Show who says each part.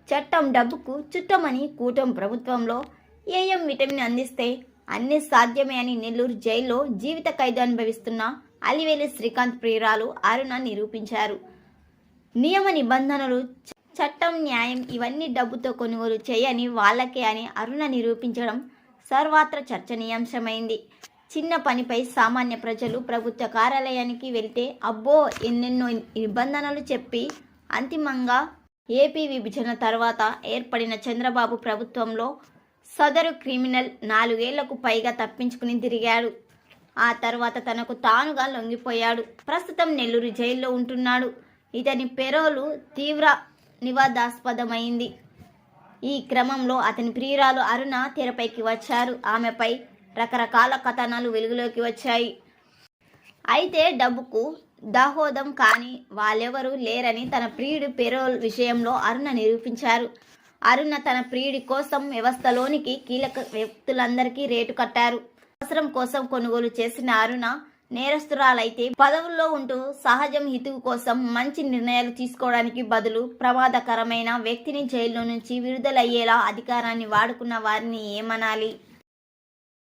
Speaker 1: చట్టం డబ్బుకు చుట్టమని కూటమి ప్రభుత్వంలో ఏఎం విటమిన్ అందిస్తే అన్ని సాధ్యమే అని నెల్లూరు జైల్లో జీవిత ఖైదు అనుభవిస్తున్న అలివేలు శ్రీకాంత్ ప్రియురాలు అరుణ నిరూపించారు. నియమ నిబంధనలు, చట్టం, న్యాయం ఇవన్నీ డబ్బుతో కొనుగోలు చేయని వాళ్ళకే అని అరుణ నిరూపించడం సర్వత్రా చర్చనీయాంశమైంది. చిన్న పనిపై సామాన్య ప్రజలు ప్రభుత్వ కార్యాలయానికి వెళ్తే అబ్బో ఎన్నెన్నో నిబంధనలు చెప్పి అంతిమంగా ఏపీ విభజన తర్వాత ఏర్పడిన చంద్రబాబు ప్రభుత్వంలో సదరు క్రిమినల్ 4 ఏళ్లకు పైగా తప్పించుకుని తిరిగాడు. ఆ తర్వాత తనకు తానుగా లొంగిపోయాడు. ప్రస్తుతం నెల్లూరు జైల్లో ఉంటున్నాడు. ఇతని పెరోలు తీవ్ర వివాదాస్పదమైంది. ఈ క్రమంలో అతని ప్రియురాలు అరుణ తెరపైకి వచ్చారు. ఆమెపై రకరకాల కథనాలు వెలుగులోకి వచ్చాయి. అయితే డబ్బుకు దాహోదం కానీ వాళ్ళెవరూ లేరని తన ప్రియుడి పెరోల్ విషయంలో అరుణ నిరూపించారు. అరుణ తన ప్రియుడి కోసం వ్యవస్థలోనికి కీలక వ్యక్తులందరికీ రేటు కట్టారు. అవసరం కోసం కొనుగోలు చేసిన అరుణ నేరస్తురాలైతే పదవుల్లో ఉంటూ సహజం హితువు కోసం మంచి నిర్ణయాలు తీసుకోవడానికి బదులు ప్రమాదకరమైన వ్యక్తిని జైల్లో నుంచి విడుదలయ్యేలా అధికారాన్ని వాడుకున్న వారిని ఏమనాలి?